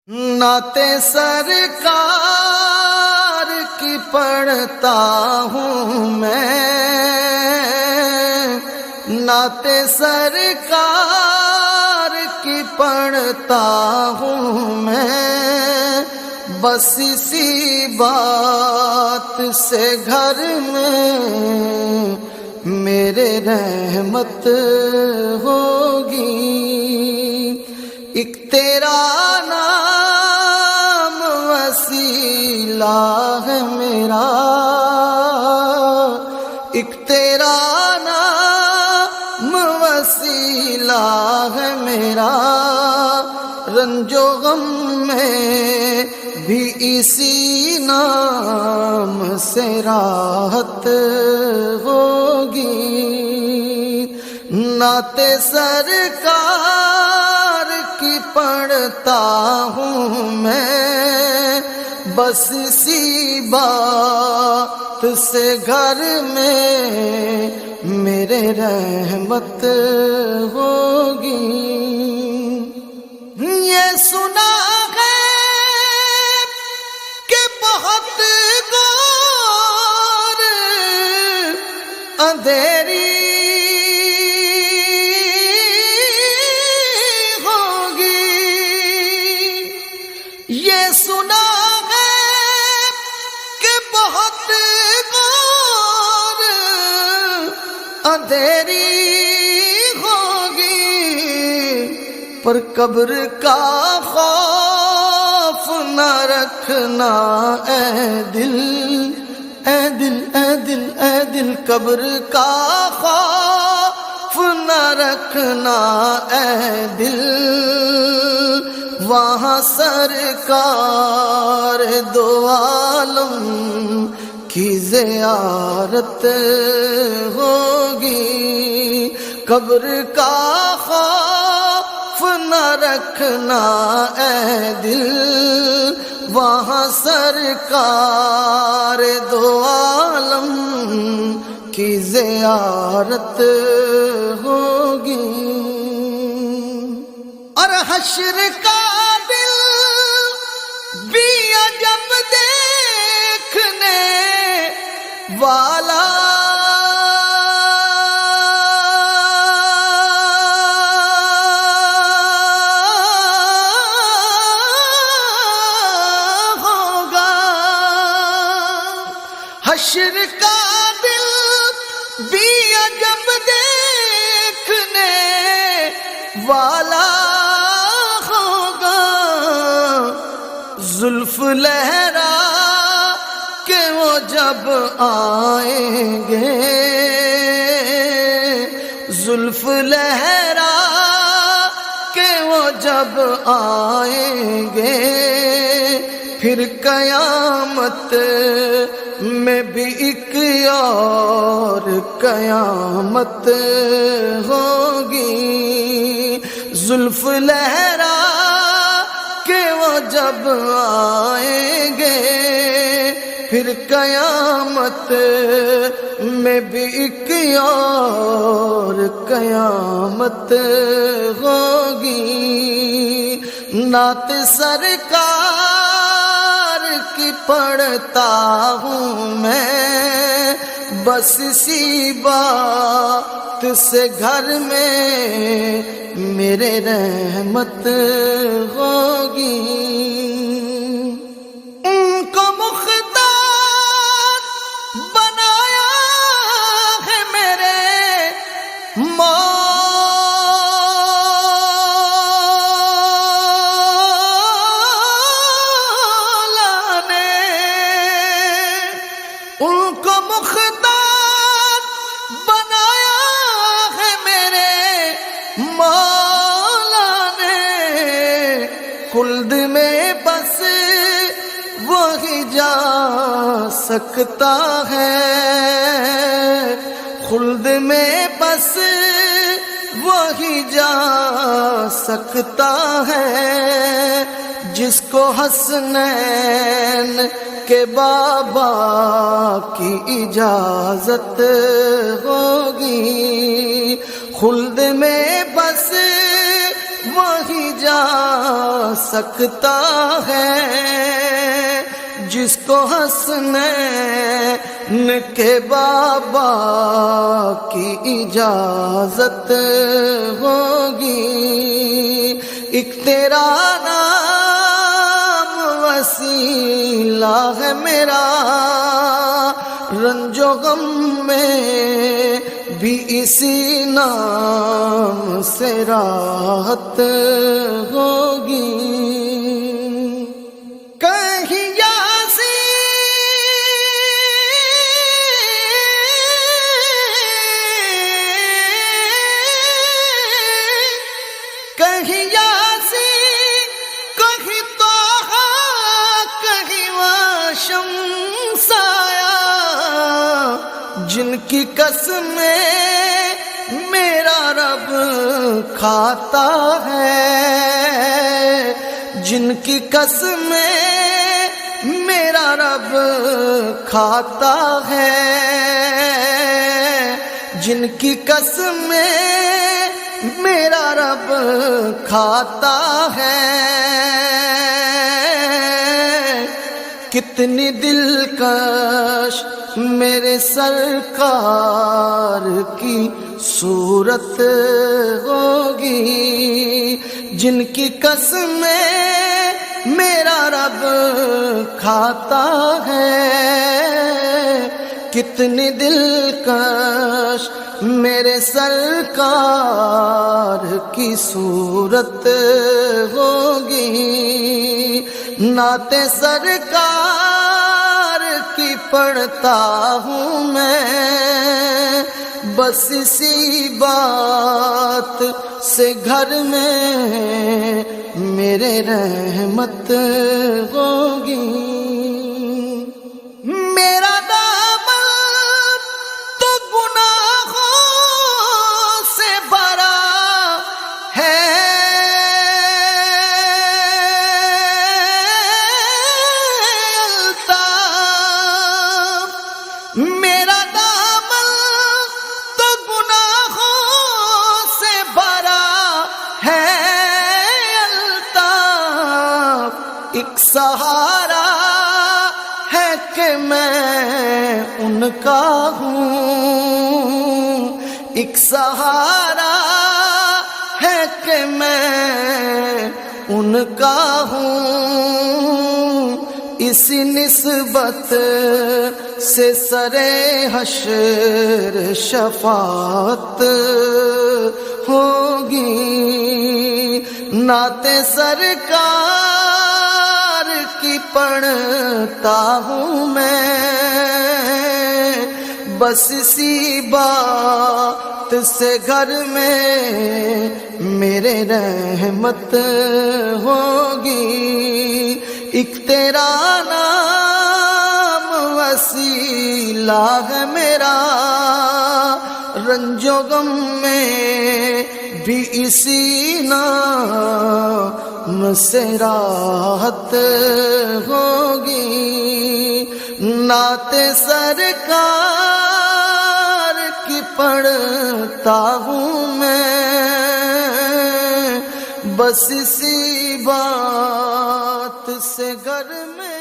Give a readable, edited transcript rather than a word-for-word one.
نعت سرکار کی پڑھتا ہوں میں، نعت سرکار کی پڑھتا ہوں میں، بس اسی بات سے گھر میں میرے رحمت ہوگی۔ ایک تیرا نام وسیلہ ہے میرا، ایک تیرا نام وسیلہ ہے میرا، رنج و غم میں بھی اسی نام سے راحت ہوگی۔ نعت سرکار کی پڑھتا ہوں میں، بس اسی بات سے گھر میں میرے رحمت ہوگی۔ یہ سنا ہے کہ بہت گور اندھیری یہ سنا ہے کہ بہت غور اندھیری ہوگی، پر قبر کا خوف نہ رکھنا اے دل، اے دل، اے دل، اے دل، قبر کا خوف نہ رکھنا اے دل، وہاں سرکار دو عالم کی زیارت ہوگی۔ قبر کا خوف نہ رکھنا اے دل، وہاں سرکار دو عالم کی زیارت ہوگی۔ اور حشر کا دل بھی عجب دیکھنے والا، ہوگا۔ حشر کا دل بھی عجب دیکھنے والا، زلف لہرا کہ وہ جب آئیں گے، زلف لہرا کہ وہ جب آئیں گے، پھر قیامت میں بھی ایک اور قیامت ہوگی۔ زلف لہرا کہ وہ جب آئیں گے، پھر قیامت میں بھی ایک اور قیامت ہوگی۔ نعت سرکار کی پڑھتا ہوں میں، بس اسی بات سے گھر میں میرے رحمت ہوگی۔ ان کو مختار بنایا ہے میرے مولا نے، ان کو مختار بنایا ہے میرے مولا نے، خلد میں بس وہی جا سکتا ہے، خلد میں بس وہی جا سکتا ہے، جس کو حسنین کے بابا کی اجازت ہوگی، خلد میں بس وہی جا سکتا ہے جس کو حسنین کے بابا کی اجازت ہوگی۔ ایک تیرا نام وسیلہ ہے میرا، رنج و غم میں بھی اسی نام سے راحت ہوگی۔ کہیں کہیں یاسین، کہیں طٰہٰ، کہیں وشمس آیا، جن کی قسمیں میرا رب کھاتا ہے، جن کی قسمیں میرا رب کھاتا ہے، جن کی قسمیں میرا رب کھاتا ہے۔ کتنی دلکش میرے سرکار کی صورت ہوگی، جن کی قسمیں میرا رب کھاتا ہے۔ کتنی دلکش میرے سرکار کی صورت ہوگی، نعت سرکار کی پڑھتا ہوں میں، بس اسی بات سے گھر میں میرے رحمت ہوگی۔ میرا میرا دامن تو گناہوں سے بھرا ہے الطاف، ایک سہارا ہے کہ میں ان کا ہوں، ایک سہارا ہے کہ میں ان کا ہوں، اسی نسبت سے سرے حشر شفاعت ہوگی۔ نعت سرکار کی پڑھتا ہوں میں، بس اسی بات سے گھر میں میرے رحمت ہوگی۔ ایک تیرا نام وسیلہ ہے میرا، رنج و غم میں بھی اسی نام سے راحت ہوگی۔ نعت سرکار کی پڑھتا ہوں میں، بس اسی بات سے گھر میں